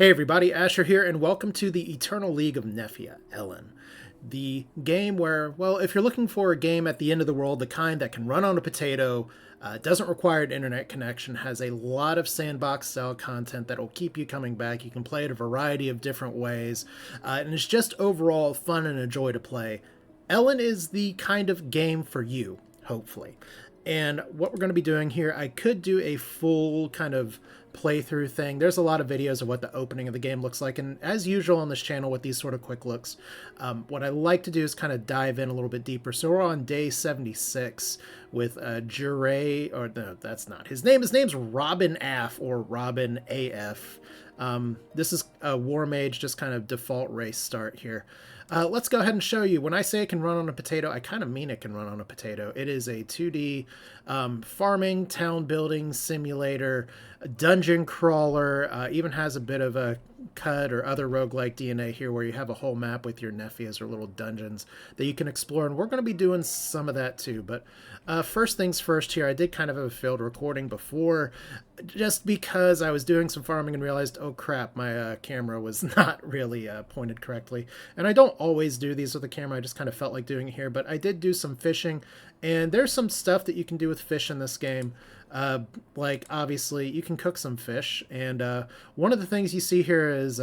Hey everybody, Asher here, and welcome to the Eternal League of Nefia, Elin. The game where, well, if you're looking for a game at the end of the world, the kind that can run on a potato, doesn't require an internet connection, has a lot of sandbox style content that will keep you coming back. You can play it a variety of different ways, and it's just overall fun and a joy to play. Elin is the kind of game for you, hopefully. And what we're going to be doing here, I could do a full kind of playthrough thing. There's a lot of videos of what the opening of the game looks like, and as usual on this channel with these sort of quick looks, what I like to do is kind of dive in a little bit deeper. So we're on day 76 with Jure, or no, that's not his name. His name's Robin Af, or Robin AF. This is a War Mage, just kind of default race start here. Let's go ahead and show you. When I say it can run on a potato, I kind of mean it can run on a potato. It is a 2D farming, town building simulator, dungeon crawler, even has a bit of a CUD or other roguelike DNA here where you have a whole map with your Nefias or little dungeons that you can explore, and we're going to be doing some of that too. But first things first here, I did kind of have a failed recording before, just because I was doing some farming and realized, oh crap, my camera was not really pointed correctly. And I don't always do these with the camera, I just kind of felt like doing it here, but I did do some fishing, and there's some stuff that you can do with fish in this game. Like, obviously, you can cook some fish, and one of the things you see here is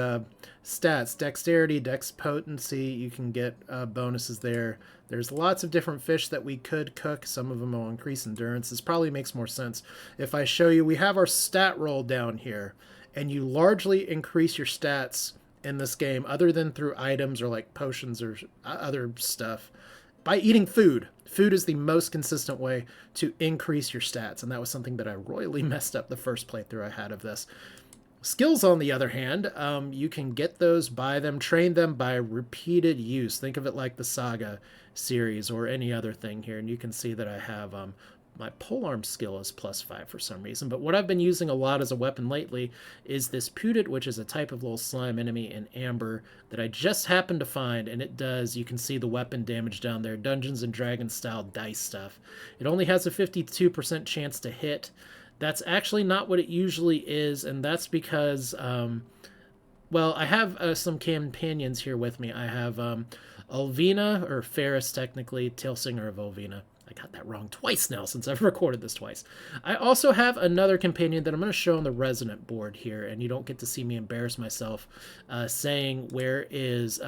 stats, dexterity, dex potency. You can get bonuses there. There's lots of different fish that we could cook. Some of them will increase endurance. This probably makes more sense if I show you. We have our stat roll down here, and you largely increase your stats in this game, other than through items or like potions or other stuff, by eating food. Food is the most consistent way to increase your stats, and that was something that I royally messed up the first playthrough I had of this. Skills, on the other hand, you can get those, buy them, train them by repeated use. Think of it like the Saga series or any other thing here, and you can see that I have my polearm skill is +5 for some reason, but what I've been using a lot as a weapon lately is this Pudit, which is a type of little slime enemy in Amber that I just happened to find, and it does, you can see the weapon damage down there, Dungeons and Dragons style dice stuff. It only has a 52% chance to hit. That's actually not what it usually is, and that's because, well, I have some companions here with me. I have Olvina, or Ferris technically, Tailsinger of Olvina. I got that wrong twice now since I've recorded this twice. I also have another companion that I'm going to show on the resonant board here, and you don't get to see me embarrass myself saying where is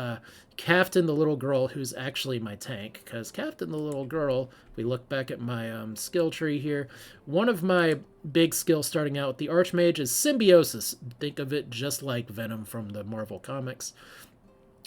Captain the little girl, who's actually my tank, because Captain the little girl, if we look back at my skill tree here, one of my big skills starting out with the Archmage is Symbiosis. Think of it just like Venom from the Marvel Comics.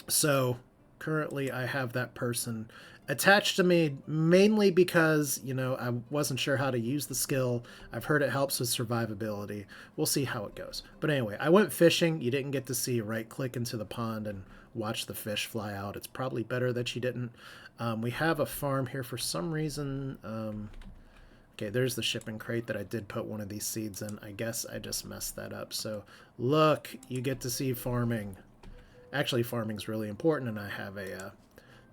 So currently I have that person attached to me mainly because, you know, I wasn't sure how to use the skill. I've heard it helps with survivability. We'll see how it goes. But anyway, I went fishing. You didn't get to see right click into the pond and watch the fish fly out. It's probably better that you didn't. We have a farm here for some reason. Okay, there's the shipping crate that I did put one of these seeds in. I guess I just messed that up. So look, you get to see farming. Actually, farming's really important, and I have a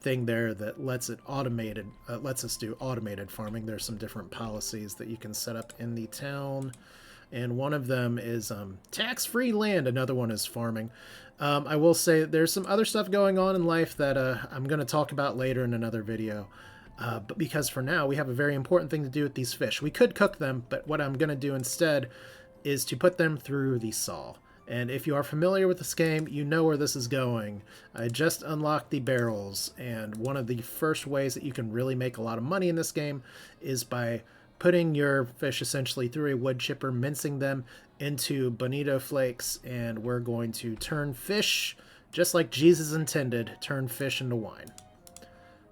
thing there that lets us do automated farming. There's some different policies that you can set up in the town, and one of them is tax-free land. Another one is farming. I will say there's some other stuff going on in life that I'm going to talk about later in another video. But because for now we have a very important thing to do with these fish. We could cook them, but what I'm going to do instead is to put them through the saw. And if you are familiar with this game, you know where this is going. I just unlocked the barrels, and one of the first ways that you can really make a lot of money in this game is by putting your fish essentially through a wood chipper, mincing them into bonito flakes, and we're going to turn fish, just like Jesus intended, turn fish into wine.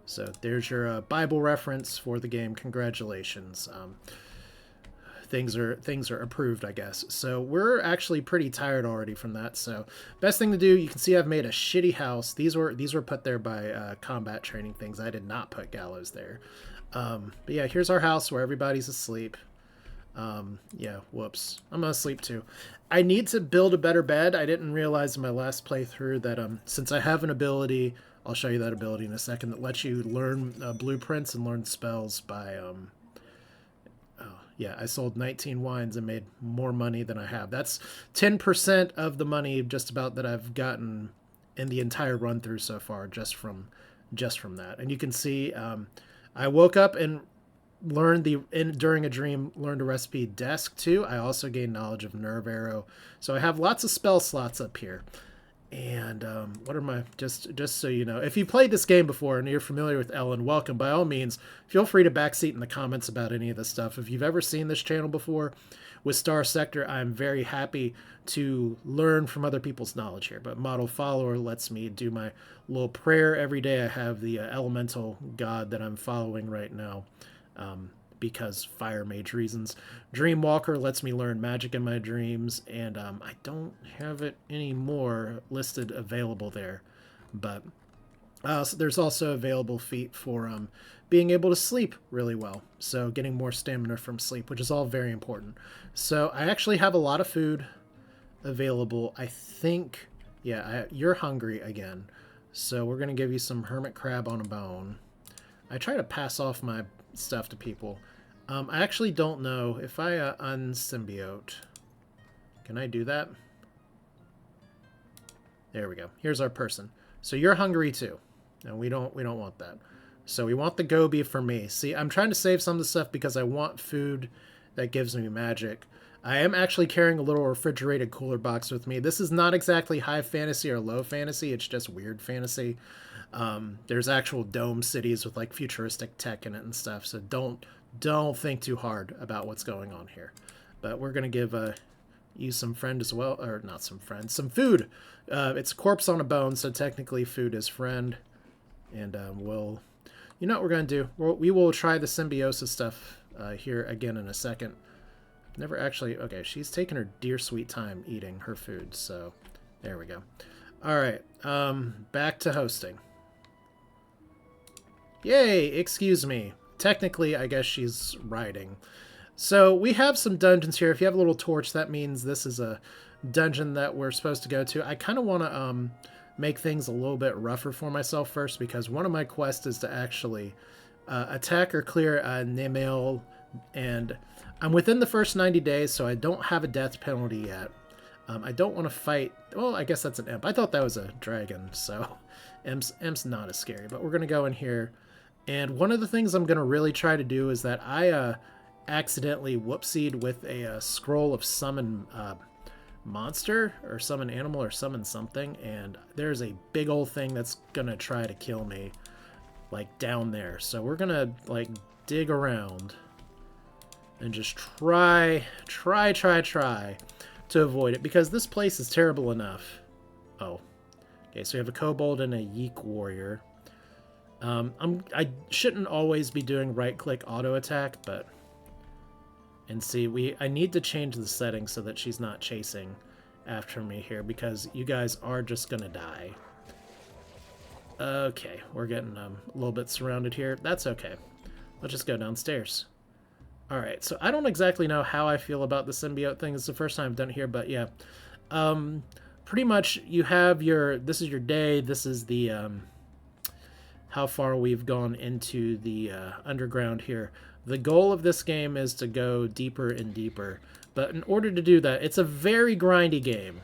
So there's your Bible reference for the game. Congratulations. Things are approved, I guess. So we're actually pretty tired already from that. So best thing to do, you can see I've made a shitty house. These were put there by combat training things. I did not put gallows there. But yeah, here's our house where everybody's asleep. Yeah, whoops. I'm gonna sleep too. I need to build a better bed. I didn't realize in my last playthrough that since I have an ability, I'll show you that ability in a second, that lets you learn blueprints and learn spells by Yeah, I sold 19 wines and made more money than I have. That's 10% of the money just about that I've gotten in the entire run through so far, just from that. And you can see, I woke up and during a dream learned a recipe desk too. I also gained knowledge of nerve arrow, so I have lots of spell slots up here. And what are my just so you know, if you played this game before and you're familiar with Elin, welcome. By all means, feel free to backseat in the comments about any of this stuff. If you've ever seen this channel before with Star Sector, I'm very happy to learn from other people's knowledge here. But Model Follower lets me do my little prayer every day. I have the elemental god that I'm following right now. Because fire mage reasons. Dreamwalker lets me learn magic in my dreams, and I don't have it anymore listed available there. But so there's also available feat for being able to sleep really well. So getting more stamina from sleep, which is all very important. So I actually have a lot of food available. I think, yeah, you're hungry again. So we're going to give you some hermit crab on a bone. I try to pass off my stuff to people. I actually don't know if I unsymbiote. Can I do that? There we go. Here's our person. So you're hungry too, and we don't want that. So we want the goby for me. See, I'm trying to save some of the stuff because I want food that gives me magic. I am actually carrying a little refrigerated cooler box with me. This is not exactly high fantasy or low fantasy. It's just weird fantasy. There's actual dome cities with like futuristic tech in it and stuff. So don't think too hard about what's going on here. But we're gonna give you some friend as well, or not some friend, some food. It's corpse on a bone, so technically food is friend. And you know what we're gonna do? We will try the symbiosis stuff here again in a second. Never actually. Okay, she's taking her dear sweet time eating her food. So there we go. All right, back to hosting. Yay, excuse me. Technically, I guess she's riding. So we have some dungeons here. If you have a little torch, that means this is a dungeon that we're supposed to go to. I kind of want to make things a little bit rougher for myself first, because one of my quests is to actually attack or clear Nymelle, and I'm within the first 90 days, so I don't have a death penalty yet. I don't want to fight. Well, I guess that's an imp. I thought that was a dragon, so imp's not as scary. But we're going to go in here. And one of the things I'm going to really try to do is that I accidentally whoopsied with a scroll of summon monster, or summon animal, or summon something. And there's a big old thing that's going to try to kill me, like down there. So we're going to like dig around and just try to avoid it, because this place is terrible enough. Oh, okay, so we have a kobold and a yeek warrior. I shouldn't always be doing right-click auto attack, but and see, I need to change the settings so that she's not chasing after me here, because you guys are just gonna die. Okay, we're getting a little bit surrounded here. That's okay. Let's just go downstairs. Alright, so I don't exactly know how I feel about the symbiote thing. It's the first time I've done it here, but yeah. Pretty much you have this is your day, this is the, how far we've gone into the underground here. The goal of this game is to go deeper and deeper, but in order to do that, it's a very grindy game.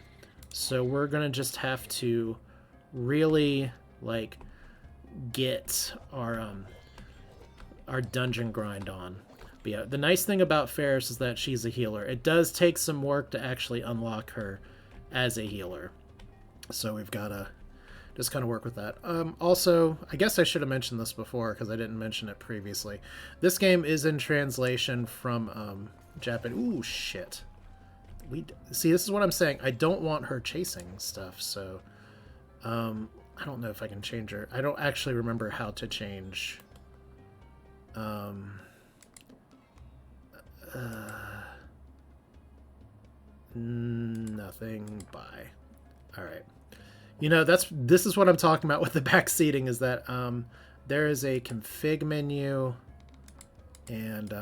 So we're gonna just have to really, like, get our dungeon grind on. But yeah, the nice thing about Ferris is that she's a healer. It does take some work to actually unlock her as a healer. So we've got to just kind of work with that. Also, I guess I should have mentioned this before because I didn't mention it previously. This game is in translation from Japanese. Ooh, shit. See, this is what I'm saying. I don't want her chasing stuff, so I don't know if I can change her. I don't actually remember how to change... nothing. Bye. All right. You know, this is what I'm talking about with the backseating, is that there is a config menu, and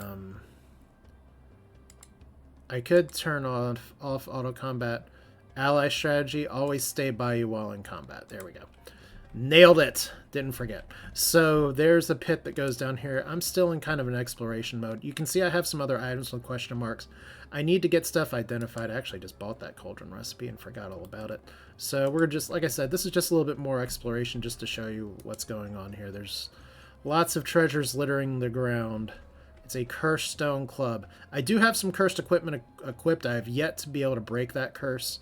I could turn off auto combat. Ally strategy, always stay by you while in combat. There we go. Nailed it. Didn't forget. So there's a pit that goes down here. I'm still in kind of an exploration mode. You can see I have some other items with question marks. I need to get stuff identified. I actually just bought that cauldron recipe and forgot all about it. So we're just, like I said, this is just a little bit more exploration just to show you what's going on here. There's lots of treasures littering the ground. It's a cursed stone club. I do have some cursed equipment equipped. I have yet to be able to break that curse.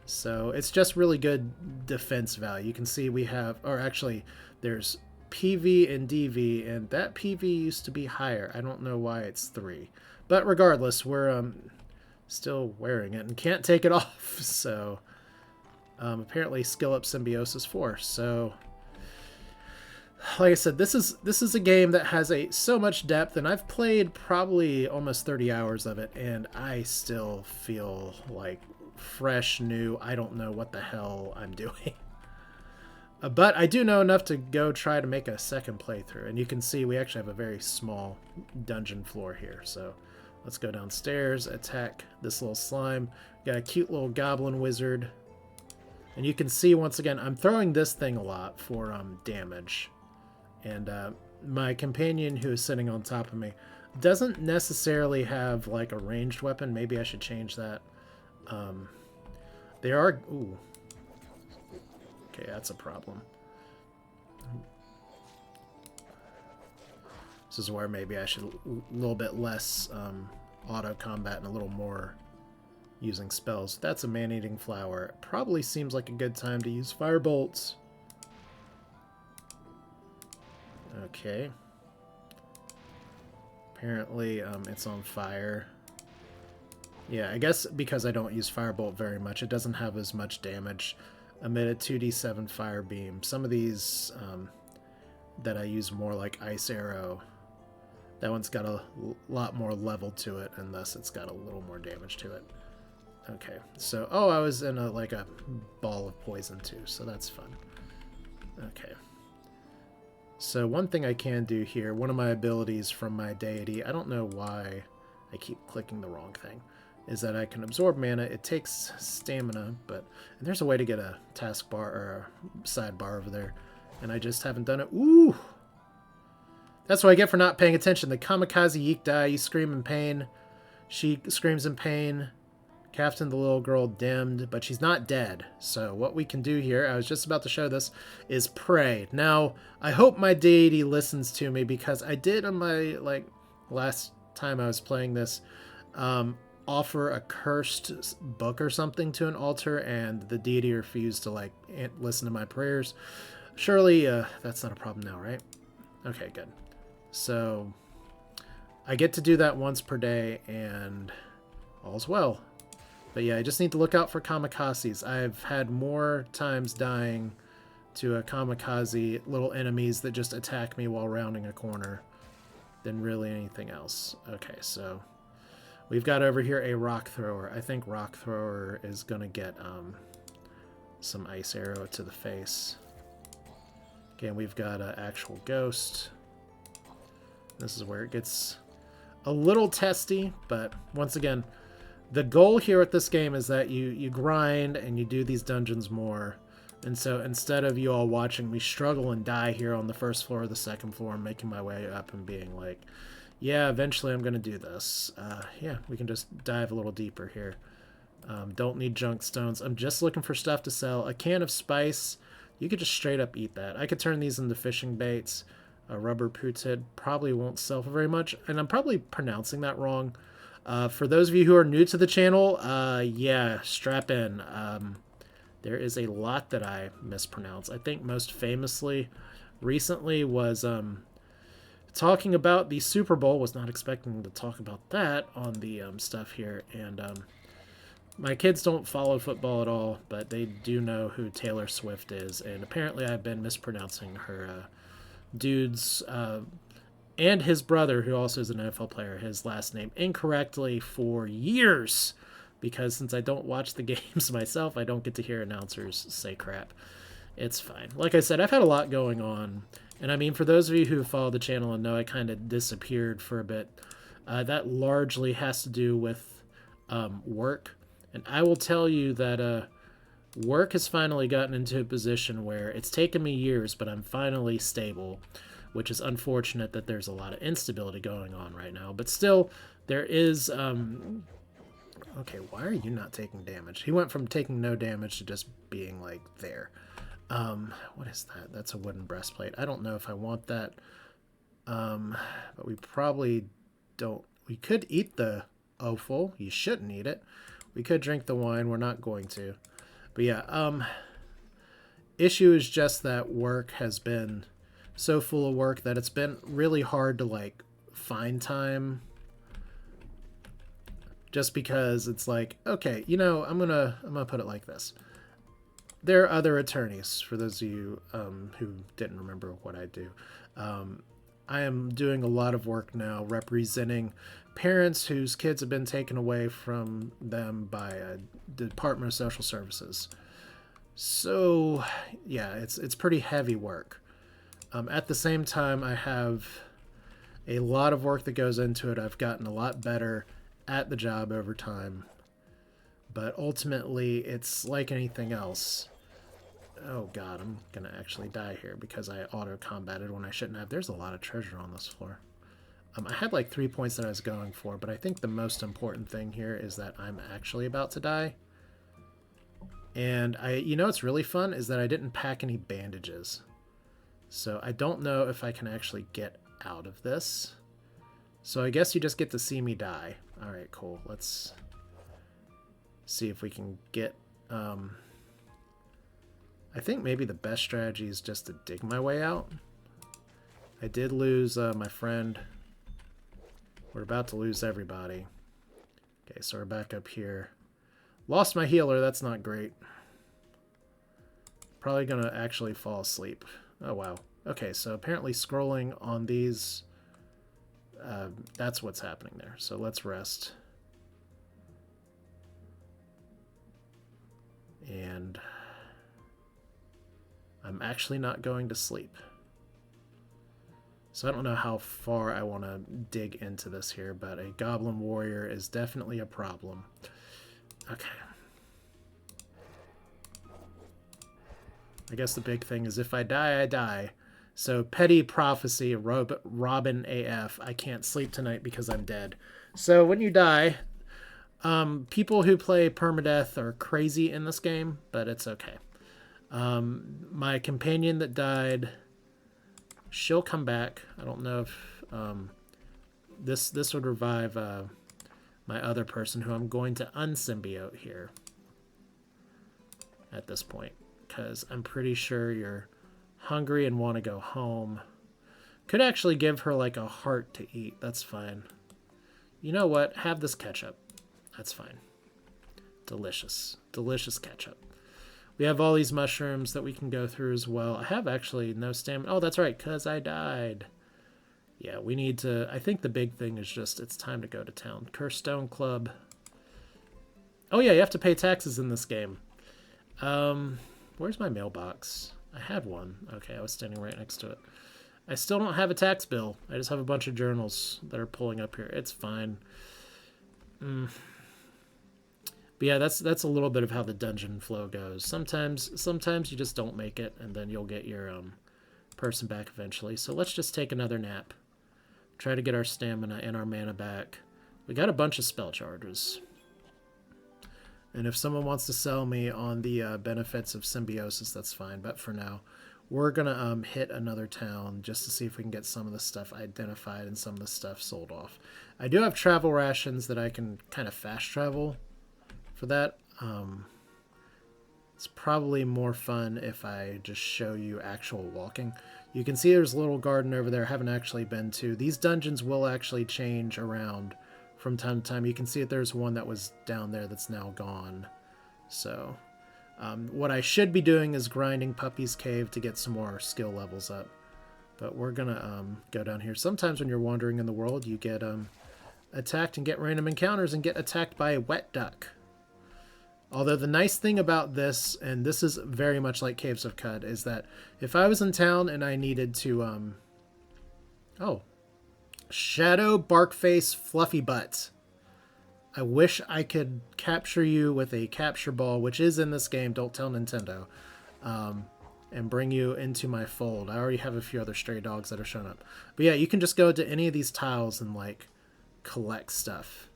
So it's just really good defense value. You can see we have, or actually there's PV and DV, and that PV used to be higher. I don't know why it's 3. But regardless, we're still wearing it and can't take it off. So apparently skill up symbiosis 4. So like I said, this is a game that has so much depth, and I've played probably almost 30 hours of it, and I still feel like fresh, new. I don't know what the hell I'm doing. But I do know enough to go try to make a second playthrough, and you can see we actually have a very small dungeon floor here. So let's go downstairs, attack this little slime. Got a cute little goblin wizard, and you can see once again I'm throwing this thing a lot for damage. And my companion, who is sitting on top of me, doesn't necessarily have like a ranged weapon. Maybe I should change that. They are... Ooh. Okay, that's a problem. This is where maybe I should a little bit less auto combat and a little more using spells. That's a man-eating flower. It probably seems like a good time to use fire bolts. Okay. Apparently, it's on fire. Yeah, I guess because I don't use Firebolt very much, it doesn't have as much damage. Emit a 2d7 fire beam. Some of these that I use more, like Ice Arrow, that one's got a lot more level to it, and thus it's got a little more damage to it. Okay, so, oh, I was in like a ball of poison too, so that's fun. Okay. So one thing I can do here, one of my abilities from my deity, I don't know why I keep clicking the wrong thing, is that I can absorb mana. It takes stamina, but and there's a way to get a taskbar or a sidebar over there, and I just haven't done it. Ooh! That's what I get for not paying attention. The kamikaze yeek die, you scream in pain. She screams in pain. Captain, the little girl, dimmed, but she's not dead. So what we can do here, I was just about to show this, is pray. Now, I hope my deity listens to me, because I did on my, like, last time I was playing this, offer a cursed book or something to an altar, and the deity refused to, like, listen to my prayers. Surely, that's not a problem now, right? Okay, good. So, I get to do that once per day, and all's well. But yeah, I just need to look out for kamikazes. I've had more times dying to a kamikaze, little enemies that just attack me while rounding a corner, than really anything else. Okay, so we've got over here a rock thrower. I think rock thrower is going to get some ice arrow to the face. Again, we've got an actual ghost. This is where it gets a little testy, but once again, the goal here at this game is that you grind and you do these dungeons more. And so instead of you all watching me struggle and die here on the first floor or the second floor, I'm making my way up and being like, yeah, eventually I'm going to do this. Yeah, we can just dive a little deeper here. Don't need junk stones. I'm just looking for stuff to sell. A can of spice, you could just straight up eat that. I could turn these into fishing baits. A rubber pooted probably won't sell for very much, and I'm probably pronouncing that wrong. For those of you who are new to the channel, yeah, strap in. There is a lot that I mispronounce. I think most famously recently was talking about the Super Bowl. Was not expecting to talk about that on the stuff here. And my kids don't follow football at all, but they do know who Taylor Swift is. And apparently I've been mispronouncing her dude's... and his brother, who also is an NFL player, his last name incorrectly for years, because since I don't watch the games myself, I don't get to hear announcers say crap. It's fine. Like I said, I've had a lot going on, and I mean, for those of you who follow the channel and know I kind of disappeared for a bit, that largely has to do with work, and I will tell you that Work has finally gotten into a position where it's taken me years, but I'm finally stable, which is unfortunate that there's a lot of instability going on right now. But still, there is... Okay, why are you not taking damage? He went from taking no damage to just being, like, there. What is that? That's a wooden breastplate. I don't know if I want that. But we probably don't... We could eat the offal. You shouldn't eat it. We could drink the wine. We're not going to. But yeah, issue is just that work has been so full of work that it's been really hard to, like, find time. Just because it's like, okay, you know, I'm gonna put it like this. There are other attorneys, for those of you who didn't remember what I do. I am doing a lot of work now representing parents whose kids have been taken away from them by a Department of Social Services. So, yeah, it's pretty heavy work. At the same time, I have a lot of work that goes into it. I've gotten a lot better at the job over time. But ultimately, it's like anything else. Oh god, I'm gonna actually die here because I auto-combated when I shouldn't have. There's a lot of treasure on this floor. I had like 3 points that I was going for, but I think the most important thing here is that I'm actually about to die. And you know what's really fun is that I didn't pack any bandages. So I don't know if I can actually get out of this. So I guess you just get to see me die. Alright, cool. Let's see if we can get... I think maybe the best strategy is just to dig my way out. I did lose my friend. We're about to lose everybody. Okay, so we're back up here. Lost my healer, that's not great. Probably gonna actually fall asleep. Oh wow. Okay, so apparently scrolling on these, that's what's happening there. So let's rest. And I'm actually not going to sleep. So I don't know how far I want to dig into this here, but a goblin warrior is definitely a problem. Okay. I guess the big thing is if I die, I die. So petty prophecy, Robin AF, I can't sleep tonight because I'm dead. So when you die, people who play permadeath are crazy in this game, but it's okay. My companion that died, she'll come back. I don't know if this would revive my other person who I'm going to unsymbiote here at this point, because I'm pretty sure you're hungry and want to go home. Could actually give her like a heart to eat. That's fine. You know what? Have this ketchup. That's fine. Delicious. Delicious ketchup. We have all these mushrooms that we can go through as well. I have actually no stamina. Oh, that's right, because I died. Yeah, we need to... I think the big thing is just it's time to go to town. Cursed Stone Club. Oh, yeah, you have to pay taxes in this game. Where's my mailbox? I had one. Okay, I was standing right next to it. I still don't have a tax bill. I just have a bunch of journals that are pulling up here. It's fine. But yeah, that's a little bit of how the dungeon flow goes. Sometimes you just don't make it, and then you'll get your person back eventually. So let's just take another nap. Try to get our stamina and our mana back. We got a bunch of spell charges. And if someone wants to sell me on the benefits of symbiosis, that's fine. But for now, we're going to hit another town just to see if we can get some of the stuff identified and some of the stuff sold off. I do have travel rations that I can kind of fast travel for that. It's probably more fun if I just show you actual walking. You can see there's a little garden over there I haven't actually been to. These dungeons will actually change around from time to time. You can see that there's one that was down there that's now gone. So what I should be doing is grinding Puppy's Cave to get some more skill levels up. But we're gonna go down here. Sometimes when you're wandering in the world, you get attacked and get random encounters and get attacked by a wet duck. Although the nice thing about this, and this is very much like Caves of Cud, is that if I was in town and I needed to, Shadow Barkface Fluffy Butt. I wish I could capture you with a capture ball, which is in this game. Don't tell Nintendo. And bring you into my fold. I already have a few other stray dogs that are showing up. But yeah, you can just go to any of these tiles and like collect stuff.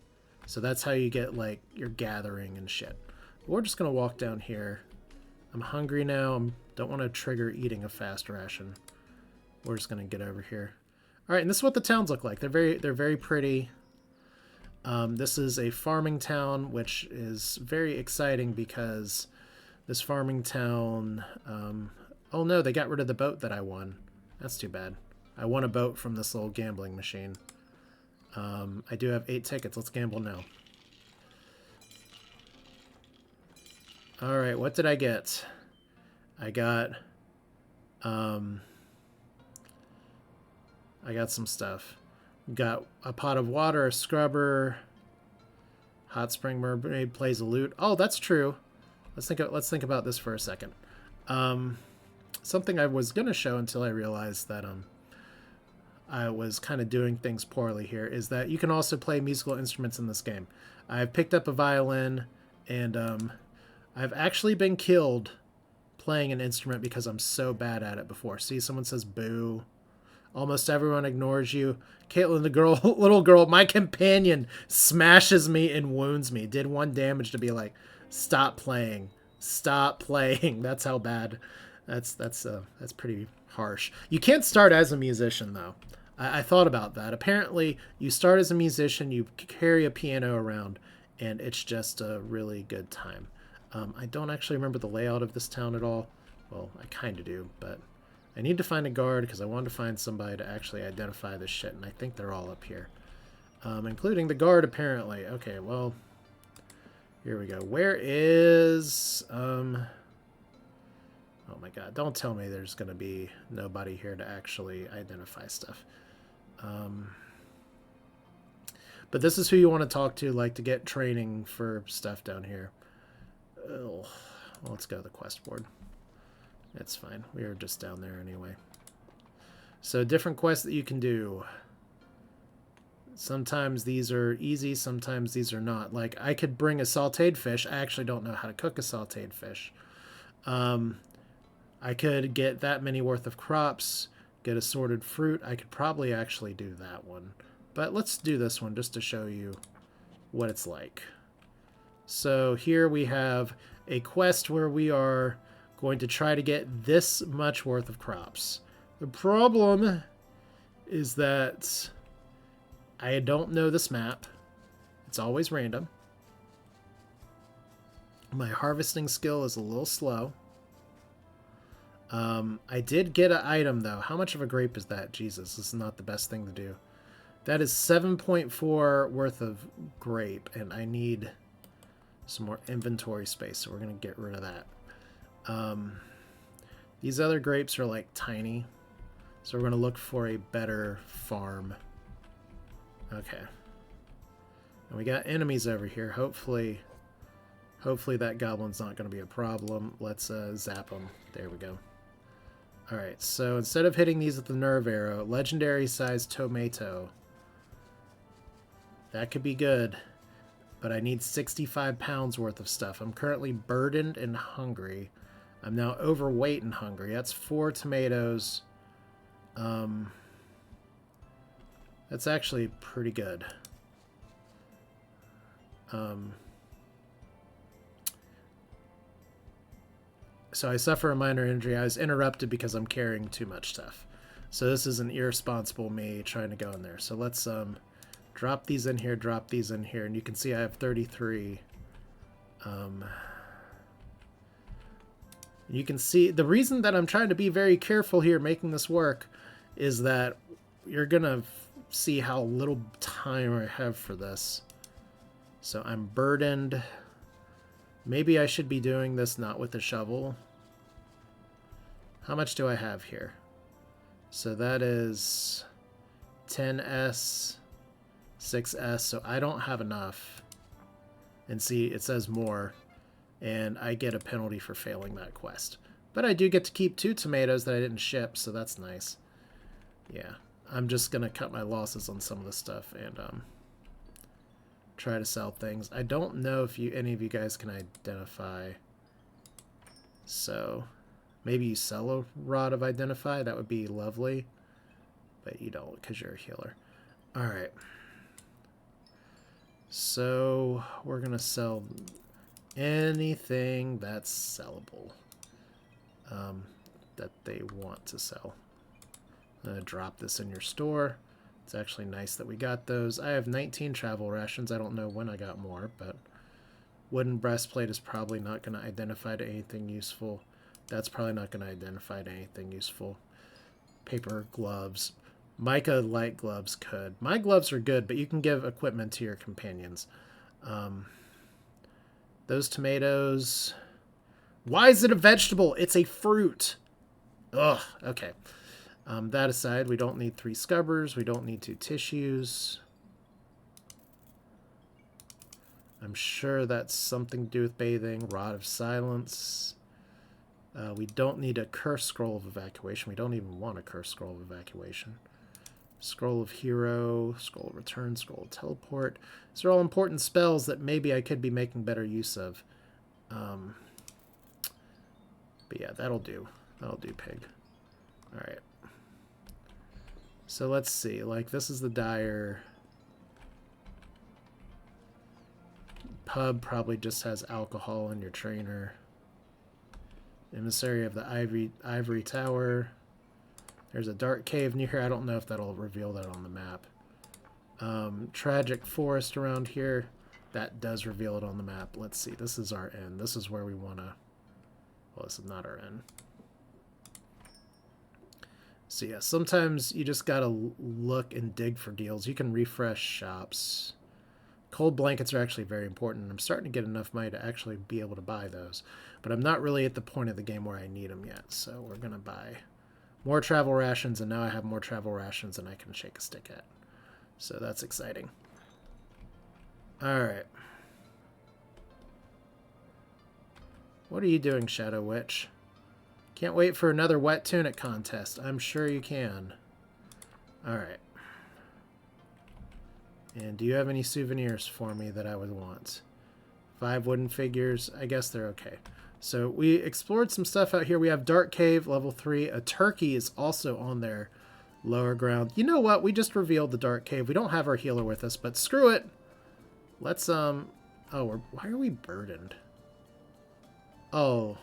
So that's how you get like your gathering and shit. But we're just gonna walk down here. I'm hungry now. I don't want to trigger eating a fast ration. We're just gonna get over here. All right, and this is what the towns look like. They're very pretty. This is a farming town, which is very exciting because this farming town. Oh no, they got rid of the boat that I won. That's too bad. I won a boat from this little gambling machine. I do have 8 tickets. Let's gamble now. Alright, what did I get? I got some stuff. Got a pot of water, a scrubber, hot spring mermaid plays a lute. Oh, that's true. Let's think about this for a second. Something I was gonna show until I realized that I was kind of doing things poorly here is that you can also play musical instruments in this game. I've picked up a violin, and I've actually been killed playing an instrument because I'm so bad at it before. See, someone says boo. Almost everyone ignores you. Caitlin, the girl, little girl, my companion, smashes me and wounds me. Did 1 damage to be like, stop playing. Stop playing. That's how bad. That's pretty harsh. You can't start as a musician, though. I thought about that. Apparently, you start as a musician, you carry a piano around, and it's just a really good time. I don't actually remember the layout of this town at all. Well, I kind of do, but I need to find a guard because I wanted to find somebody to actually identify this shit, and I think they're all up here. Including the guard, apparently. Okay, well, here we go. Where is... Oh my god, don't tell me there's going to be nobody here to actually identify stuff. But this is who you want to talk to, like, to get training for stuff down here. Well, let's go to the quest board. It's fine. We were just down there anyway. So, different quests that you can do. Sometimes these are easy, sometimes these are not. Like, I could bring a sauteed fish. I actually don't know how to cook a sauteed fish. I could get that many worth of crops, get assorted fruit. I could probably actually do that one. But let's do this one just to show you what it's like. So here we have a quest where we are going to try to get this much worth of crops. The problem is that I don't know this map. It's always random. My harvesting skill is a little slow. I did get an item, though. How much of a grape is that? Jesus, this is not the best thing to do. That is 7.4 worth of grape, and I need some more inventory space, so we're going to get rid of that. These other grapes are, like, tiny, so we're going to look for a better farm. Okay. And we got enemies over here. Hopefully that goblin's not going to be a problem. Let's zap them. There we go. Alright, so instead of hitting these with the nerve arrow, legendary size tomato. That could be good, but I need 65 pounds worth of stuff. I'm currently burdened and hungry. I'm now overweight and hungry. That's 4 tomatoes. That's actually pretty good. So I suffer a minor injury. I was interrupted because I'm carrying too much stuff. So this is an irresponsible me trying to go in there. So let's drop these in here, drop these in here, and you can see I have 33. You can see the reason that I'm trying to be very careful here making this work is that you're gonna see how little time I have for this. So I'm burdened. Maybe I should be doing this not with a shovel. How much do I have here? So that is 10S, 6S, so I don't have enough. And see, it says more, and I get a penalty for failing that quest. But I do get to keep 2 tomatoes that I didn't ship, so that's nice. Yeah, I'm just going to cut my losses on some of this stuff and try to sell things. I don't know if any of you guys can identify. So maybe you sell a rod of identify. That would be lovely. But you don't because you're a healer. Alright. So we're going to sell anything that's sellable that they want to sell. I'm going to drop this in your store. It's actually nice that we got those. I have 19 travel rations. I don't know when I got more, but wooden breastplate is probably not going to identify to anything useful. That's probably not going to identify to anything useful. Paper gloves. Mica light gloves could. My gloves are good, but you can give equipment to your companions. Those tomatoes. Why is it a vegetable? It's a fruit. Ugh, okay. That aside, we don't need 3 scubbers. We don't need 2 tissues. I'm sure that's something to do with bathing. Rod of silence. We don't need a curse scroll of evacuation. We don't even want a curse scroll of evacuation. Scroll of hero, scroll of return, scroll of teleport. These are all important spells that maybe I could be making better use of. But yeah, that'll do. That'll do, pig. Alright. So let's see, like this is the dyer. Pub probably just has alcohol in your trainer. Emissary of the Ivory Tower. There's a dark cave near here. I don't know if that'll reveal that on the map. Tragic forest around here. That does reveal it on the map. Let's see, this is our end. This is where we want to... Well, this is not our end. So yeah, sometimes you just gotta look and dig for deals. You can refresh shops. Cold blankets are actually very important, and I'm starting to get enough money to actually be able to buy those. But I'm not really at the point of the game where I need them yet, so we're gonna buy more travel rations, and now I have more travel rations than I can shake a stick at. So that's exciting. Alright. What are you doing, Shadow Witch? Can't wait for another wet tunic contest. I'm sure you can. Alright. And do you have any souvenirs for me that I would want? 5 wooden figures. I guess they're okay. So we explored some stuff out here. We have Dark Cave, level 3. A turkey is also on their lower ground. You know what? We just revealed the Dark Cave. We don't have our healer with us, but screw it. Let's, oh, why are we burdened? Oh.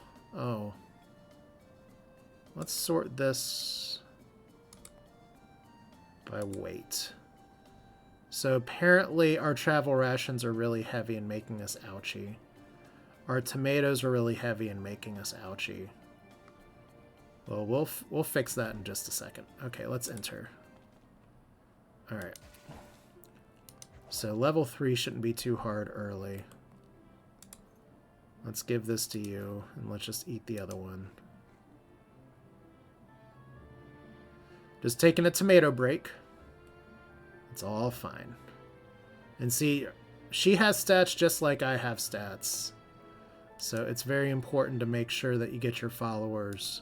Let's sort this by weight. So apparently our travel rations are really heavy and making us ouchy. Our tomatoes are really heavy and making us ouchy. Well, we'll fix that in just a second. Okay, let's enter. All right. So level 3 shouldn't be too hard early. Let's give this to you, and let's just eat the other one. Just taking a tomato break. It's all fine. And see, she has stats just like I have stats. So it's very important to make sure that you get your followers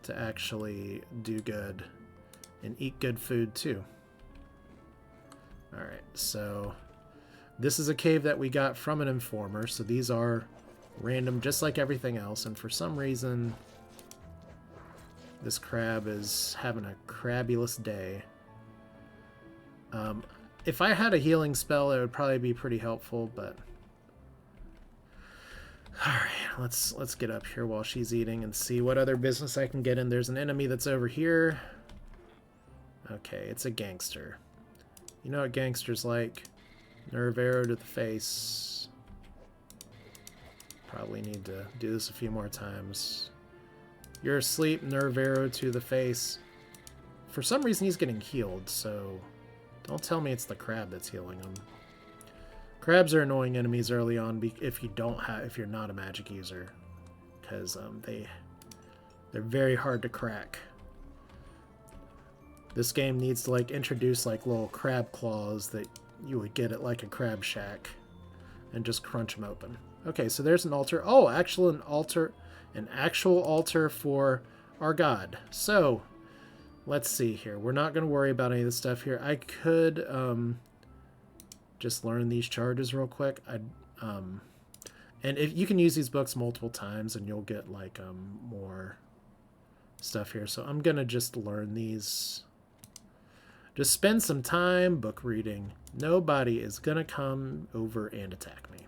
to actually do good and eat good food too. Alright, so this is a cave that we got from an informer, so these are random just like everything else, and for some reason this crab is having a crabulous day. If I had a healing spell, it would probably be pretty helpful, but... Alright, let's get up here while she's eating and see what other business I can get in. There's an enemy that's over here. Okay, it's a gangster. You know what gangsters like? Nerve arrow to the face. Probably need to do this a few more times. You're asleep, nerve arrow to the face. For some reason he's getting healed, so don't tell me it's the crab that's healing him. Crabs are annoying enemies early on if you're not a magic user, because they're very hard to crack. This game needs to like introduce like little crab claws that you would get at like a crab shack, and just crunch them open. Okay, so there's an altar. Oh, an actual altar for our god. So let's see here. We're not going to worry about any of this stuff here. I could just learn these charges real quick. And if you can use these books multiple times, and you'll get like more stuff here. So I'm gonna just learn these. Just spend some time book reading. Nobody is gonna come over and attack me.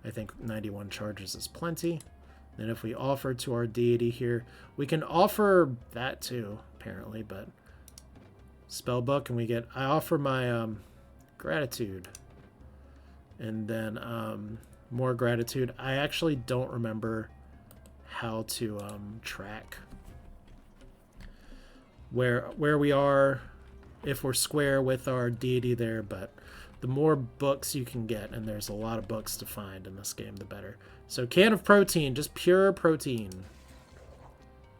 I think 91 charges is plenty. Then if we offer to our deity here, we can offer that too, apparently, but spell book, and we get, I offer my gratitude, and then more gratitude. I actually don't remember how to track where we are, if we're square with our deity there, but the more books you can get, and there's a lot of books to find in this game, the better. So can of protein, just pure protein.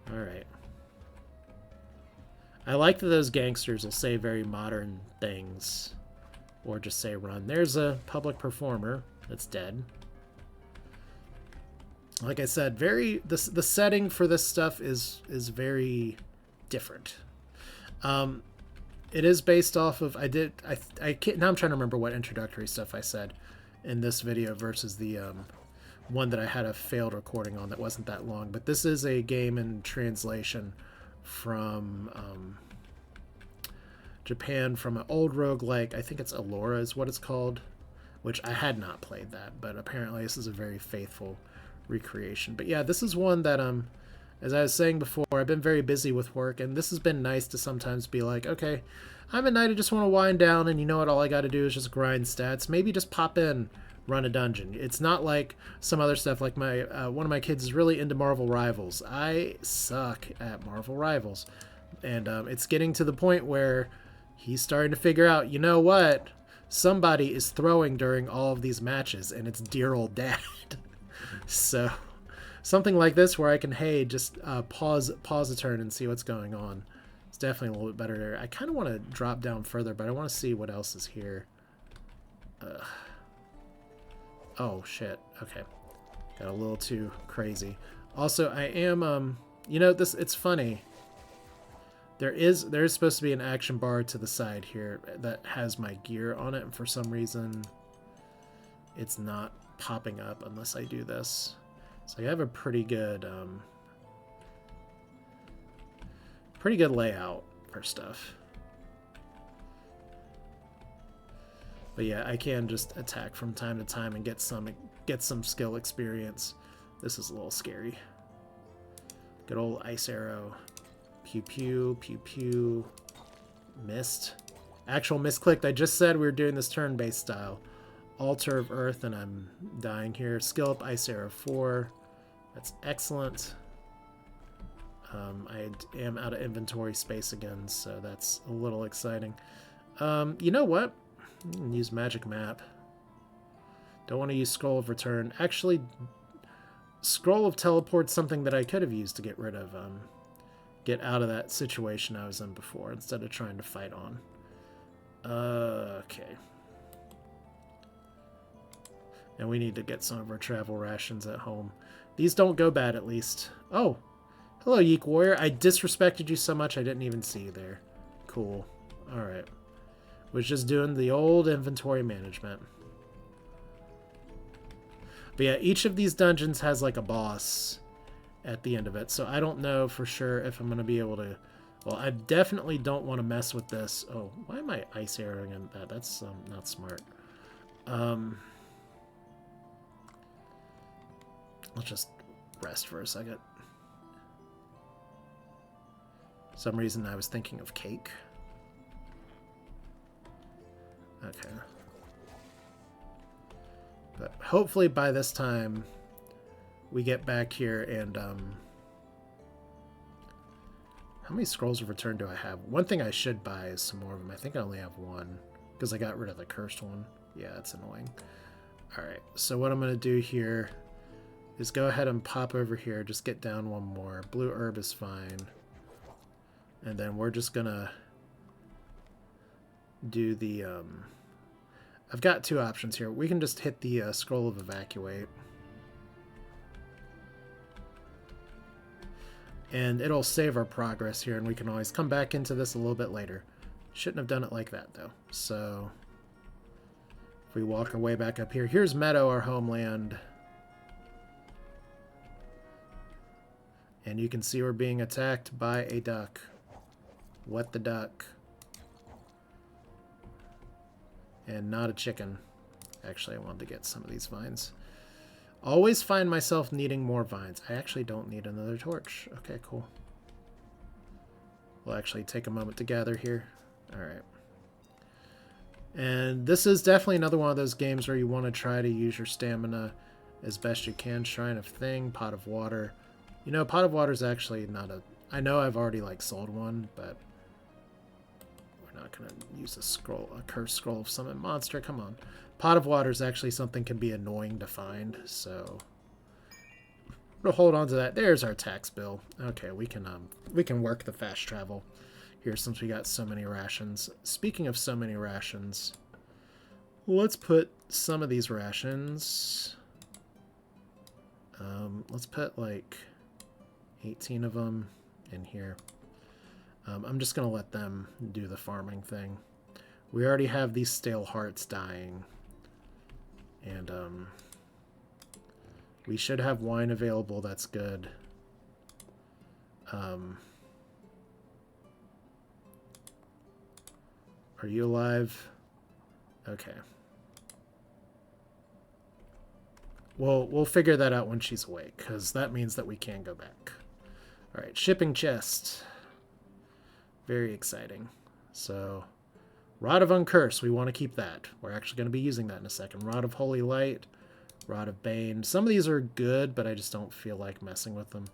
All right. I like that those gangsters will say very modern things, or just say run. There's a public performer that's dead. Like I said, the setting for this stuff is very different. It is based off of, I can't, now I'm trying to remember what introductory stuff I said in this video versus the one that I had a failed recording on that wasn't that long. But this is a game in translation from Japan, from an old roguelike. I think it's Allura is what it's called, which I had not played that, but apparently this is a very faithful recreation. But yeah, this is one that as I was saying before, I've been very busy with work, and this has been nice to sometimes be like, okay, I'm at night, I just want to wind down, and you know what, all I got to do is just grind stats. Maybe just pop in, run a dungeon. It's not like some other stuff, like my one of my kids is really into Marvel Rivals. I suck at Marvel Rivals, and it's getting to the point where he's starting to figure out, you know what, somebody is throwing during all of these matches, and it's dear old dad. So something like this where I can, hey, just pause a turn and see what's going on. It's definitely a little bit better there. I kind of want to drop down further, but I want to see what else is here. Oh, shit. Okay. Got a little too crazy. Also, I am, you know, it's funny. There is supposed to be an action bar to the side here that has my gear on it, and for some reason it's not popping up unless I do this. So I have a pretty good layout for stuff. But yeah, I can just attack from time to time and get some skill experience. This is a little scary. Good old ice arrow. Pew pew, pew pew. Missed. Actual misclicked. I just said we were doing this turn-based style. Altar of Earth, and I'm dying here. Skill up ice arrow 4. That's excellent. I am out of inventory space again, so that's a little exciting. You know what? Use magic map. Don't want to use scroll of return. Actually, scroll of teleport's something that I could have used to get rid of, get out of that situation I was in before instead of trying to fight on. Okay. And we need to get some of our travel rations at home. These don't go bad, at least. Oh, hello, Yeek Warrior. I disrespected you so much I didn't even see you there. Cool. All right. Was just doing the old inventory management. But yeah, each of these dungeons has like a boss at the end of it, so I don't know for sure if I'm going to be able to... Well, I definitely don't want to mess with this. Oh, why am I ice arrowing in that? That's not smart. Let's just rest for a second. For some reason I was thinking of cake. Okay. But hopefully by this time we get back here and how many scrolls of return do I have? One thing I should buy is some more of them. I think I only have one because I got rid of the cursed one. Yeah, it's annoying. Alright, so what I'm going to do here is go ahead and pop over here. Just get down one more. Blue herb is fine. And then we're just going to do the... I've got two options here. We can just hit the scroll of evacuate. And it'll save our progress here, and we can always come back into this a little bit later. Shouldn't have done it like that, though. So, if we walk our way back up here, here's Meadow, our homeland. And you can see we're being attacked by a duck. What the duck? And not a chicken. Actually, I wanted to get some of these vines. Always find myself needing more vines. I actually don't need another torch. Okay, cool. We'll actually take a moment to gather here. Alright. And this is definitely another one of those games where you want to try to use your stamina as best you can. Shrine of Thing, Pot of Water. You know, Pot of Water is actually not a... I know I've already, like, sold one, but we're not going to use a cursed scroll of summon monster. Come on. Pot of Water is actually something can be annoying to find, so we'll hold on to that. There's our tax bill. Okay, we can work the fast travel here since we got so many rations. Speaking of so many rations, let's put some of these rations. Let's put like 18 of them in here. I'm just gonna let them do the farming thing. We already have these stale hearts dying. And, we should have wine available. That's good. Are you alive? Okay. We'll figure that out when she's awake, because that means that we can go back. Alright, shipping chest. Very exciting. So... Rod of Uncurse, we want to keep that. We're actually going to be using that in a second. Rod of Holy Light, Rod of Bane. Some of these are good, but I just don't feel like messing with them.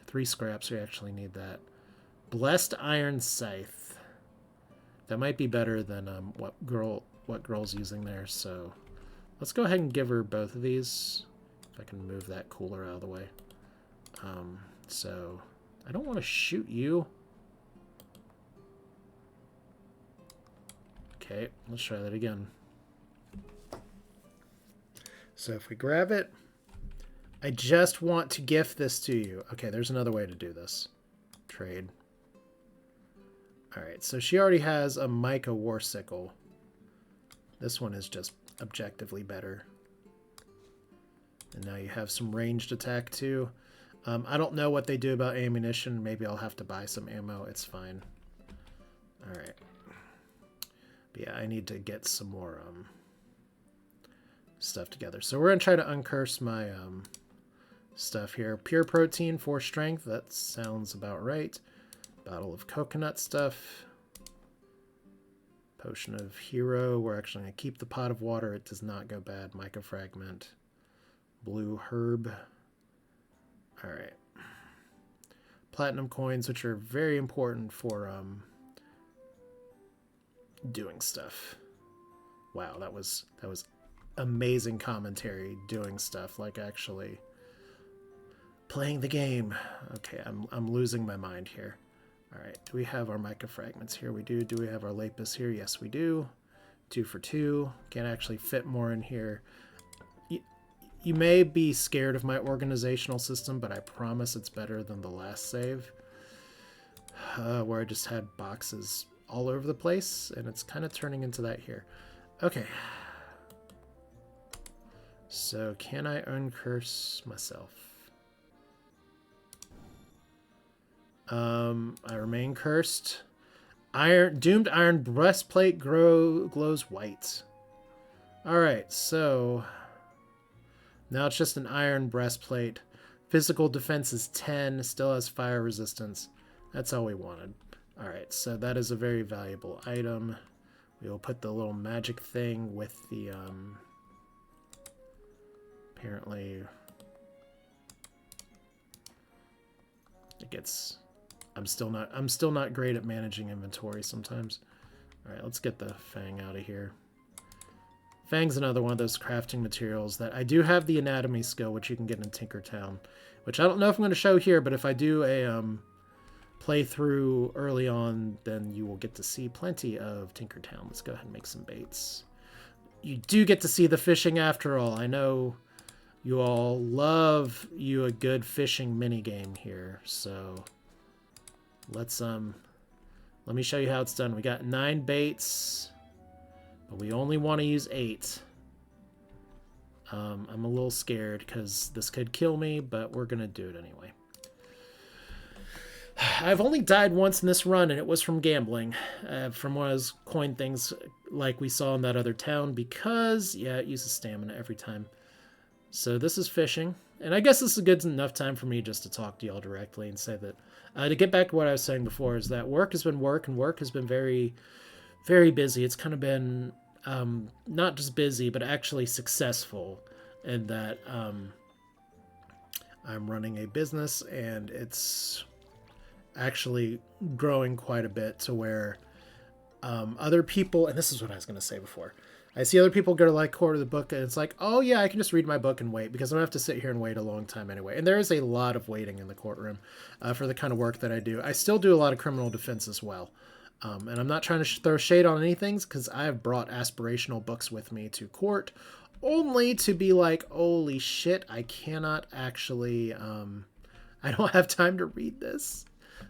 3 scraps, we actually need that. Blessed Iron Scythe. That might be better than what girl's using there, so let's go ahead and give her both of these. If I can move that cooler out of the way. So, I don't want to shoot you. Okay, let's try that again. So if we grab it, I just want to gift this to you. Okay, there's another way to do this. Trade. Alright, so she already has a Mica Warsickle. This one is just objectively better. And now you have some ranged attack too. I don't know what they do about ammunition. Maybe I'll have to buy some ammo. It's fine. Alright. But yeah, I need to get some more stuff together. So we're going to try to uncurse my stuff here. Pure protein, 4 strength. That sounds about right. Bottle of coconut stuff. Potion of hero. We're actually going to keep the pot of water. It does not go bad. Mica fragment. Blue herb. Alright. Platinum coins, which are very important for... doing stuff. Wow, that was amazing commentary. Doing stuff, like actually playing the game. Okay, I'm losing my mind here. All right, do we have our mica fragments here? We do. Do we have our lapis here? Yes, we do. 2 for 2. Can actually fit more in here. You may be scared of my organizational system, but I promise it's better than the last save, where I just had boxes all over the place, and it's kind of turning into that here. Okay. So, can I uncurse myself? I remain cursed. Doomed iron breastplate glows white. Alright, so... now it's just an iron breastplate. Physical defense is 10, still has fire resistance. That's all we wanted. Alright, so that is a very valuable item. We will put the little magic thing with the, apparently... it gets... I'm still not great at managing inventory sometimes. Alright, let's get the Fang out of here. Fang's another one of those crafting materials that I do have the anatomy skill, which you can get in Tinkertown. Which I don't know if I'm going to show here, but if I do a playthrough early on, then you will get to see plenty of Tinkertown. Let's go ahead and make some baits. You do get to see the fishing after all. I know you all love you a good fishing minigame here, so let's Let me show you how it's done. We got 9 baits, but we only want to use 8. I'm a little scared because this could kill me, but we're going to do it anyway. I've only died once in this run, and it was from gambling, from one of those coin things like we saw in that other town, because, yeah, it uses stamina every time. So this is fishing, and I guess this is a good enough time for me just to talk to y'all directly and say that, to get back to what I was saying before, is that work has been work, and work has been very, very busy. It's kind of been not just busy, but actually successful in that I'm running a business, and it's actually growing quite a bit to where other people, and this is what I was going to say before, I see other people go to like quarter the book, and it's like, oh yeah, I can just read my book and wait, because I don't have to sit here and wait a long time anyway. And there is a lot of waiting in the courtroom for the kind of work that I do. I still do a lot of criminal defense as well. And I'm not trying to throw shade on anything, because I have brought aspirational books with me to court, only to be like, holy shit, I cannot actually, I don't have time to read this.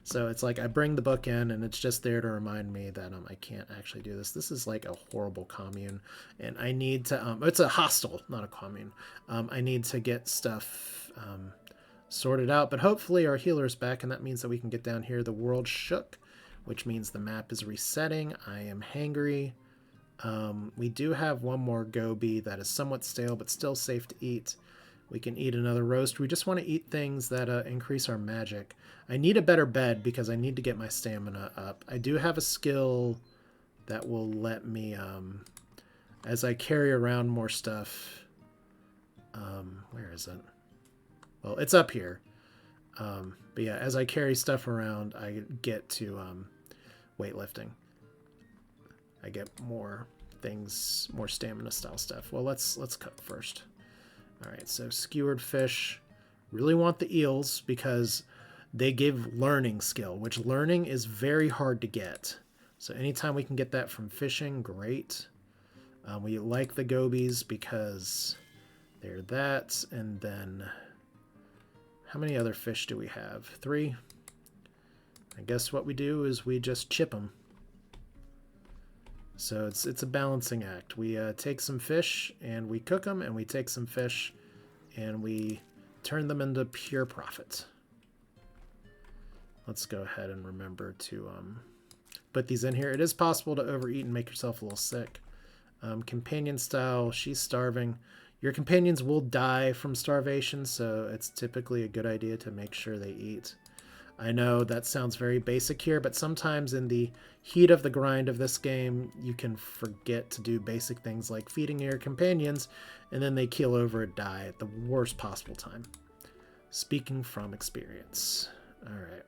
So it's like I bring the book in, and it's just there to remind me that I can't actually do this. This is like a horrible commune, and I need to, it's a hostel, not a commune. I need to get stuff sorted out, but hopefully our healer's back, and that means that we can get down here. The world shook, which means the map is resetting. I am hangry. We do have one more goby that is somewhat stale, but still safe to eat. We can eat another roast. We just want to eat things that increase our magic. I need a better bed because I need to get my stamina up. I do have a skill that will let me, as I carry around more stuff, where is it? Well, it's up here. But yeah, as I carry stuff around, I get to weightlifting. I get more things, more stamina style stuff. Well, let's cook first. All right, so skewered fish. Really want the eels because they give learning skill, which learning is very hard to get. So anytime we can get that from fishing, great. We like the gobies because they're that. And then how many other fish do we have? 3. I guess what we do is we just chip them. So it's a balancing act. We take some fish and we cook them, and we take some fish and we turn them into pure profit. Let's go ahead and remember to put these in here. It is possible to overeat and make yourself a little sick. Companion style, she's starving. Your companions will die from starvation, so it's typically a good idea to make sure they eat. I know that sounds very basic here, but sometimes in the heat of the grind of this game, you can forget to do basic things like feeding your companions, and then they keel over and die at the worst possible time. Speaking from experience. All right.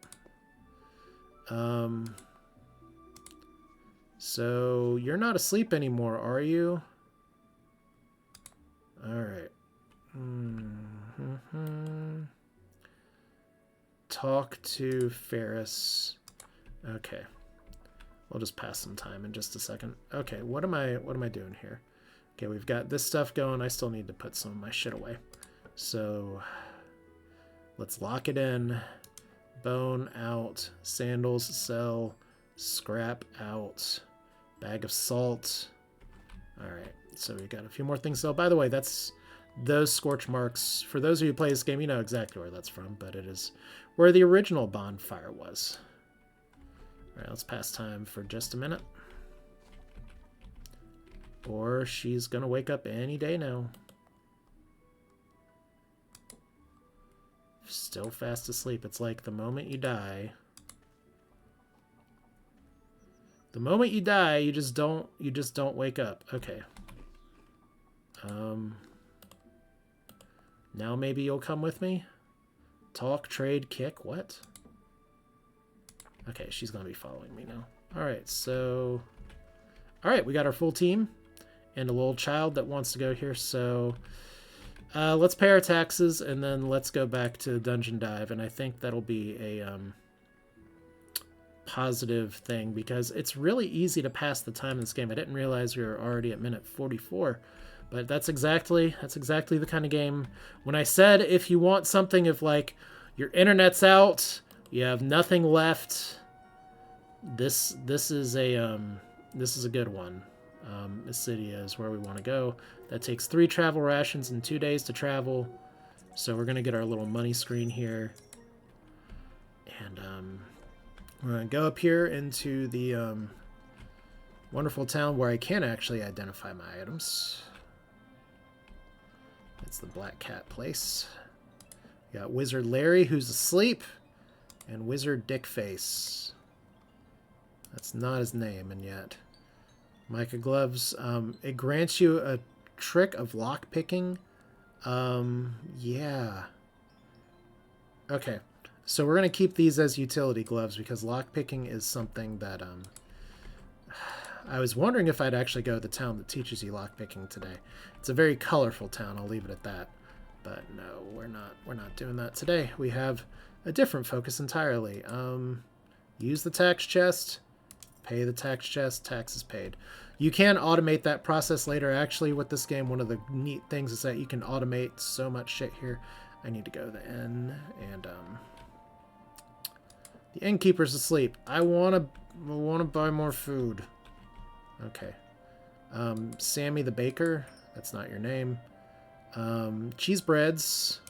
So you're not asleep anymore, are you? All right. Talk to Ferris. Okay. We'll just pass some time in just a second. Okay, what am I doing here? Okay, we've got this stuff going. I still need to put some of my shit away. So let's lock it in. Bone out. Sandals sell. Scrap out. Bag of salt. Alright, so we got a few more things. So by the way, that's those scorch marks. For those of you who play this game, you know exactly where that's from, but it is where the original bonfire was. Alright, let's pass time for just a minute. Or she's gonna wake up any day now. Still fast asleep. It's like the moment you die. The moment you die, you just don't wake up. Okay. Now maybe you'll come with me? Talk, trade, kick, what? Okay, she's gonna be following me now. Alright, so... Alright, we got our full team. And a little child that wants to go here, so... let's pay our taxes, and then let's go back to Dungeon Dive, and I think that'll be a, positive thing, because it's really easy to pass the time in this game. I didn't realize we were already at minute 44, but that's exactly the kind of game. When I said if you want something, if like your internet's out, you have nothing left, This is a good one. Mysilia is where we want to go. That takes 3 travel rations and 2 days to travel. So we're gonna get our little money screen here, and we're gonna go up here into the wonderful town where I can actually identify my items. It's the Black Cat place. We got Wizard Larry, who's asleep, and Wizard Dickface. That's not his name, and yet. Mica Gloves. It grants you a trick of lockpicking. Yeah. Okay. So we're going to keep these as utility gloves because lockpicking is something that, I was wondering if I'd actually go to the town that teaches you lockpicking today. It's a very colorful town, I'll leave it at that. But no, we're not doing that today. We have a different focus entirely. Use the tax chest, pay the tax chest, taxes paid. You can automate that process later. Actually, with this game, one of the neat things is that you can automate so much shit here. I need to go to the inn, and the innkeeper's asleep. I wanna buy more food. Okay. Sammy the baker. That's not your name. Cheese breads.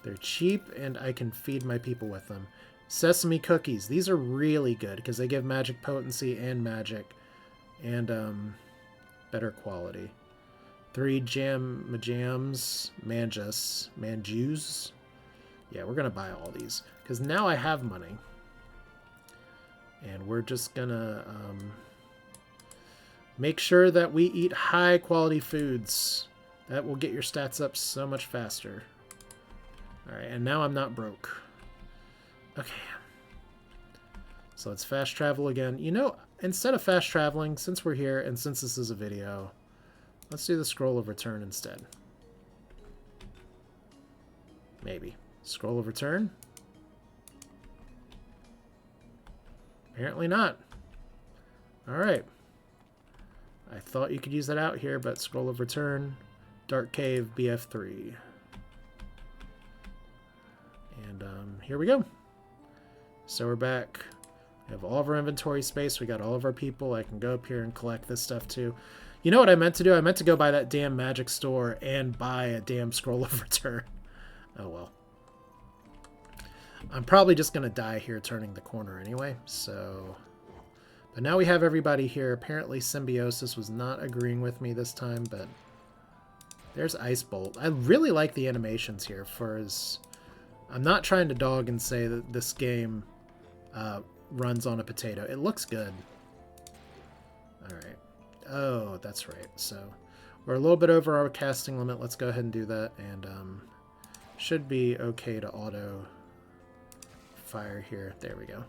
They're cheap, and I can feed my people with them. Sesame cookies. These are really good because they give magic potency and magic. And better quality. 3 manjus. Yeah, we're gonna buy all these because now I have money, and we're just gonna make sure that we eat high quality foods. That will get your stats up so much faster. All right, and now I'm not broke. Okay. So let's fast travel again. You know, instead of fast traveling, since we're here and since this is a video, let's do the scroll of return instead. Maybe. Scroll of return? Apparently not. Alright. I thought you could use that out here, but scroll of return, Dark Cave, BF3. And here we go. So we're back. We have all of our inventory space. We got all of our people. I can go up here and collect this stuff too. You know what I meant to do? I meant to go by that damn magic store and buy a damn scroll of return. Oh well. I'm probably just going to die here turning the corner anyway, so... But now we have everybody here. Apparently Symbiosis was not agreeing with me this time, but... There's Ice Bolt. I really like the animations here for as... I'm not trying to dog and say that this game runs on a potato. It looks good. Alright. Oh, that's right. So, we're a little bit over our casting limit. Let's go ahead and do that, and should be okay to auto fire here. There we go.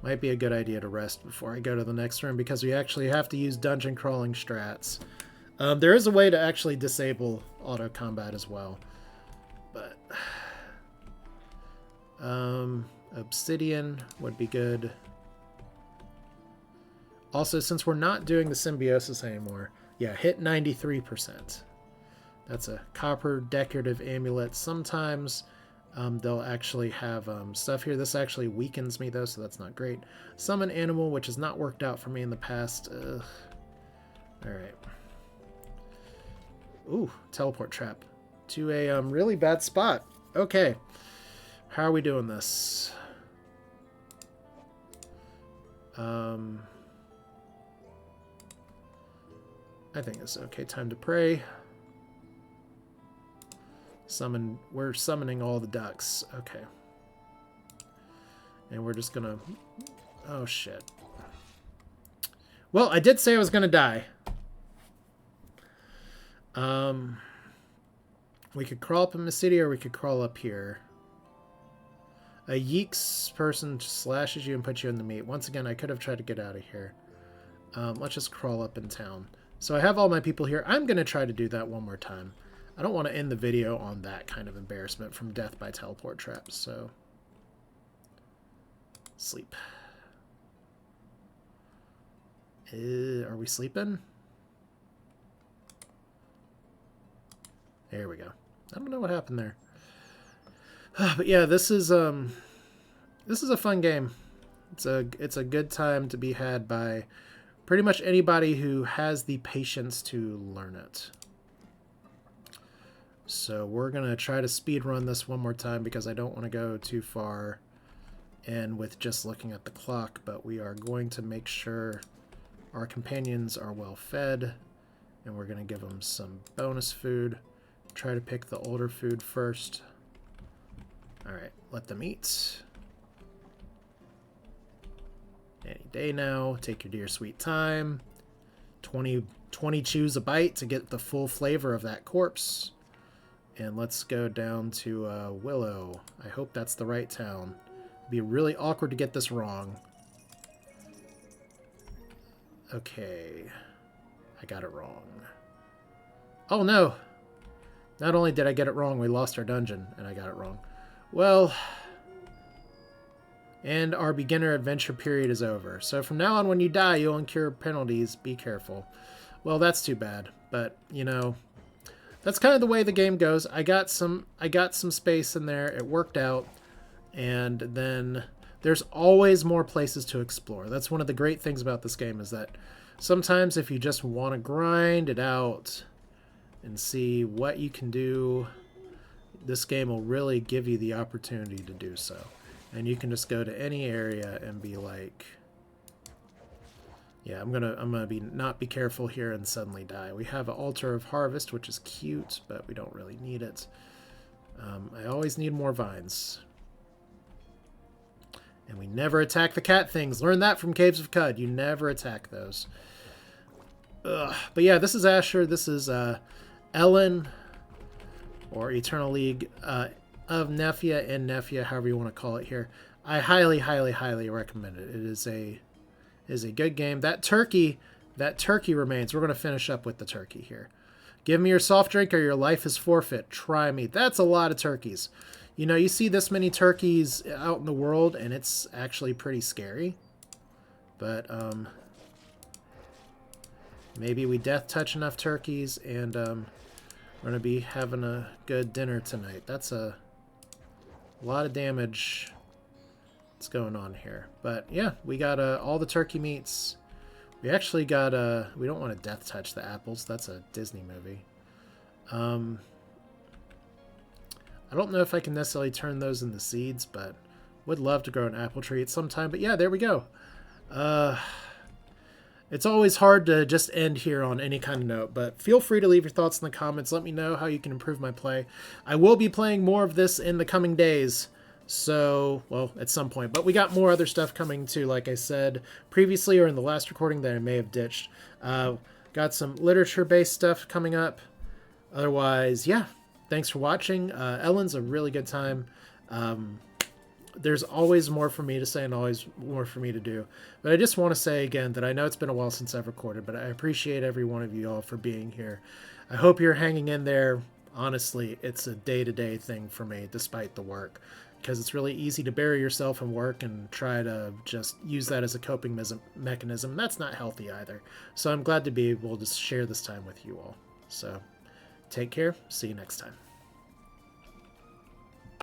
Might be a good idea to rest before I go to the next room because we actually have to use dungeon crawling strats. There is a way to actually disable auto combat as well, but obsidian would be good. Also, since we're not doing the symbiosis anymore, yeah, hit 93%. That's a copper decorative amulet. Sometimes they'll actually have stuff here. This actually weakens me, though, so that's not great. Summon animal, which has not worked out for me in the past. Alright. Ooh, teleport trap. To a really bad spot. Okay. How are we doing this? I think it's okay. Time to pray. Summon. We're summoning all the ducks. Okay. And we're just gonna... Oh, shit. Well, I did say I was gonna die. We could crawl up in Mysilia, or we could crawl up here. A Yeeks person slashes you and puts you in the meat. Once again, I could have tried to get out of here. Let's just crawl up in town. So I have all my people here. I'm going to try to do that one more time. I don't want to end the video on that kind of embarrassment from death by teleport traps, so... Sleep. Are we sleeping? There we go. I don't know what happened there. But yeah, this is a fun game. It's a good time to be had by pretty much anybody who has the patience to learn it. So we're going to try to speed run this one more time because I don't want to go too far in with just looking at the clock, but we are going to make sure our companions are well fed, and we're going to give them some bonus food. Try to pick the older food first. Alright, let them eat. Any day now. Take your dear sweet time. 20 chews a bite to get the full flavor of that corpse. And let's go down to Willow. I hope that's the right town. It'd be really awkward to get this wrong. Okay. I got it wrong. Oh no! Not only did I get it wrong, we lost our dungeon, and I got it wrong. Well... And our beginner adventure period is over. So from now on, when you die, you'll incur penalties. Be careful. Well, that's too bad. But, you know... That's kind of the way the game goes. I got some space in there. It worked out. And then there's always more places to explore. That's one of the great things about this game is that sometimes if you just want to grind it out and see what you can do, this game will really give you the opportunity to do so. And you can just go to any area and be like, yeah, I'm gonna not be careful here and suddenly die. We have an altar of harvest, which is cute, but we don't really need it. I always need more vines. And we never attack the cat things. Learn that from Caves of Cud. You never attack those. Ugh. But yeah, this is Asher. This is Elin, or Eternal League of Nefia and Nefia, however you want to call it here. I highly, highly, highly recommend it. It is a good game. That turkey remains. We're going to finish up with the turkey here. Give me your soft drink or your life is forfeit. Try me. That's a lot of turkeys. You know, you see this many turkeys out in the world, and it's actually pretty scary. But, maybe we death touch enough turkeys, and, we're going to be having a good dinner tonight. That's a lot of damage that's going on here. But, yeah, we got, all the turkey meats. We actually got, we don't want to death touch the apples. That's a Disney movie. I don't know if I can necessarily turn those into seeds, but would love to grow an apple tree at some time. But yeah, there we go. It's always hard to just end here on any kind of note, but feel free to leave your thoughts in the comments. Let me know how you can improve my play. I will be playing more of this in the coming days. So, well, at some point. But we got more other stuff coming too, like I said previously or in the last recording that I may have ditched. Got some literature-based stuff coming up. Otherwise, yeah. Thanks for watching. Ellen's a really good time. There's always more for me to say and always more for me to do. But I just want to say again that I know it's been a while since I've recorded, but I appreciate every one of you all for being here. I hope you're hanging in there. Honestly, it's a day-to-day thing for me, despite the work. Because it's really easy to bury yourself in work and try to just use that as a coping mechanism. That's not healthy either. So I'm glad to be able to share this time with you all. So take care. See you next time.